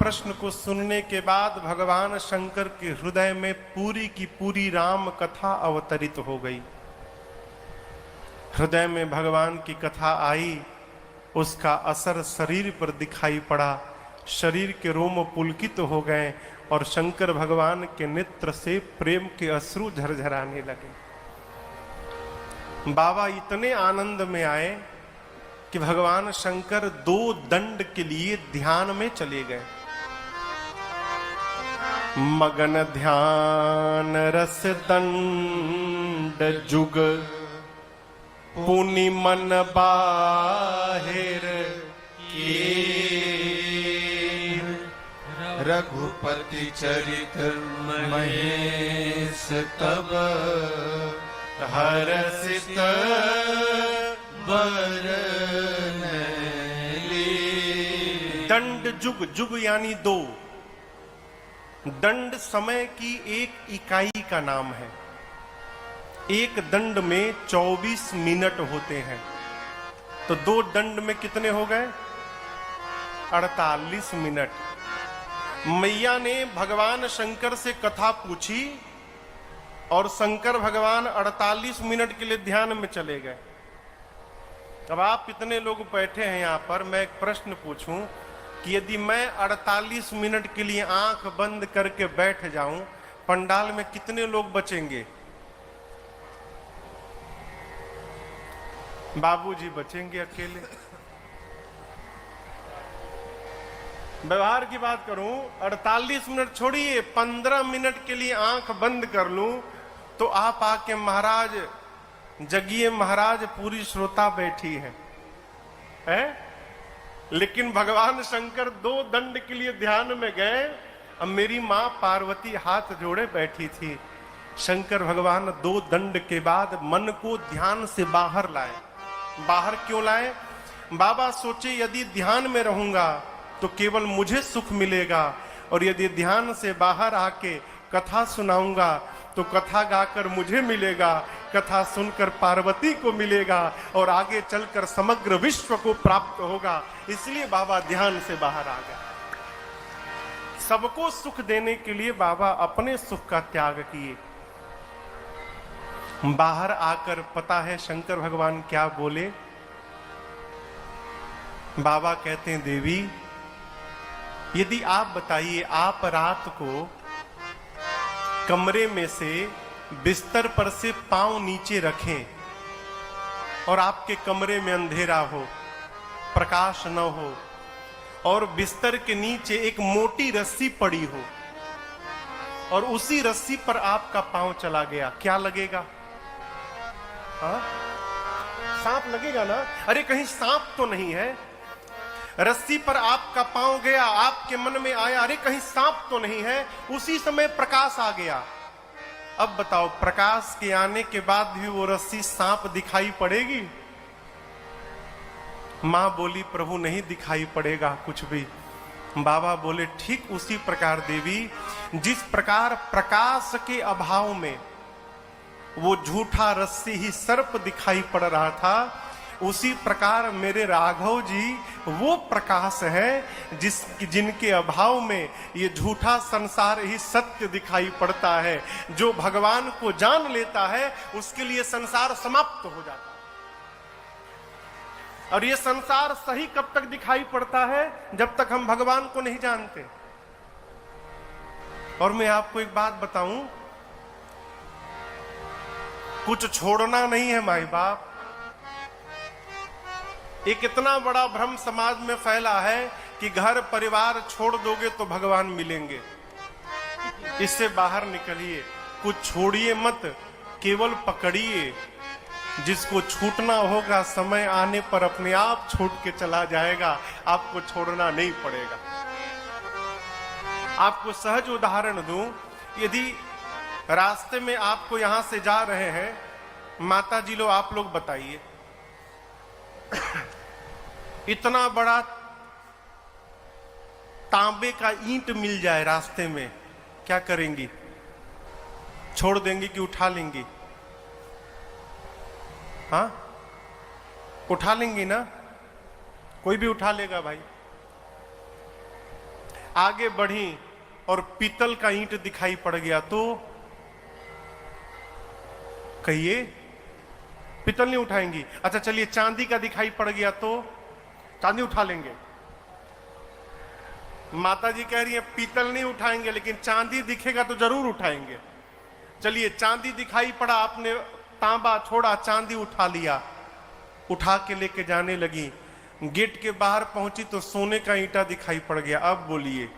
प्रश्न को सुनने के बाद भगवान शंकर के हृदय में पूरी की पूरी राम कथा अवतरित हो गई। हृदय में भगवान की कथा आई, उसका असर शरीर पर दिखाई पड़ा। शरीर के रोम पुलकित हो गए और शंकर भगवान के नेत्र से प्रेम के अश्रु झरझराने लगे। बाबा इतने आनंद में आए कि भगवान शंकर 2 दंड के लिए ध्यान में चले गए। मगन ध्यान रस दंड जुग पुनि मन बाहिर के रघुपति चरित महेश तब हरसित बरन दंड जुग, जुग यानी 2। दंड समय की एक इकाई का नाम है। एक दंड में 24 मिनट होते हैं, तो 2 दंड में कितने हो गए? 48 मिनट। मैया ने भगवान शंकर से कथा पूछी और शंकर भगवान 48 मिनट के लिए ध्यान में चले गए। अब आप इतने लोग बैठे हैं यहाँ पर, मैं एक प्रश्न पूछूं कि यदि मैं 48 मिनट के लिए आंख बंद करके बैठ जाऊं, पंडाल में कितने लोग बचेंगे? बाबूजी बचेंगे अकेले। व्यवहार की बात करूं, 48 मिनट छोड़िए, 15 मिनट के लिए आंख बंद कर लूं तो आप आके महाराज जगिए महाराज, पूरी श्रोता बैठी है? लेकिन भगवान शंकर 2 दंड के लिए ध्यान में गए। अब मेरी मां पार्वती हाथ जोड़े बैठी थी। शंकर भगवान 2 दंड के बाद मन को ध्यान से बाहर लाए। बाहर क्यों लाए? बाबा सोचे यदि ध्यान में रहूंगा तो केवल मुझे सुख मिलेगा, और यदि ध्यान से बाहर आके कथा सुनाऊंगा तो कथा गाकर मुझे मिलेगा, कथा सुनकर पार्वती को मिलेगा और आगे चलकर समग्र विश्व को प्राप्त होगा। इसलिए बाबा ध्यान से बाहर आ गए। सबको सुख देने के लिए बाबा अपने सुख का त्याग किए। बाहर आकर पता है शंकर भगवान क्या बोले? बाबा कहते हैं, देवी यदि आप बताइए, आप रात को कमरे में से बिस्तर पर से पांव नीचे रखें और आपके कमरे में अंधेरा हो, प्रकाश न हो, और बिस्तर के नीचे एक मोटी रस्सी पड़ी हो और उसी रस्सी पर आपका पांव चला गया, क्या लगेगा? हाँ, सांप लगेगा ना? अरे कहीं सांप तो नहीं है? रस्सी पर आपका पांव गया, आपके मन में आया अरे कहीं सांप तो नहीं है, उसी समय प्रकाश आ गया। अब बताओ, प्रकाश के आने के बाद भी वो रस्सी सांप दिखाई पड़ेगी? मां बोली, प्रभु नहीं दिखाई पड़ेगा कुछ भी। बाबा बोले, ठीक उसी प्रकार देवी, जिस प्रकार प्रकाश के अभाव में वो झूठा रस्सी ही सर्प दिखाई पड़ रहा था, उसी प्रकार मेरे राघव जी वो प्रकाश है जिनके अभाव में ये झूठा संसार ही सत्य दिखाई पड़ता है। जो भगवान को जान लेता है उसके लिए संसार समाप्त हो जाता है। और ये संसार सही कब तक दिखाई पड़ता है? जब तक हम भगवान को नहीं जानते। और मैं आपको एक बात बताऊं, कुछ छोड़ना नहीं है माई बाप। एक इतना बड़ा भ्रम समाज में फैला है कि घर परिवार छोड़ दोगे तो भगवान मिलेंगे। इससे बाहर निकलिए, कुछ छोड़िए मत, केवल पकड़िए। जिसको छूटना होगा समय आने पर अपने आप छूट के चला जाएगा, आपको छोड़ना नहीं पड़ेगा। आपको सहज उदाहरण दूं, यदि रास्ते में आपको यहां से जा रहे हैं, माता जी लो आप लोग बताइए, इतना बड़ा तांबे का ईंट मिल जाए रास्ते में, क्या करेंगी? छोड़ देंगी कि उठा लेंगी? हाँ, उठा लेंगी ना? कोई भी उठा लेगा भाई। आगे बढ़ी और पीतल का ईंट दिखाई पड़ गया तो कहिए पीतल नहीं उठाएंगी। अच्छा चलिए चांदी का दिखाई पड़ गया तो चांदी उठा लेंगे। माता जी कह रही है पीतल नहीं उठाएंगे लेकिन चांदी दिखेगा तो जरूर उठाएंगे। चलिए चांदी दिखाई पड़ा, आपने तांबा छोड़ा, चांदी उठा लिया, उठा के लेके जाने लगी। गेट के बाहर पहुंची तो सोने का ईंटा दिखाई पड़ गया। अब बोलिए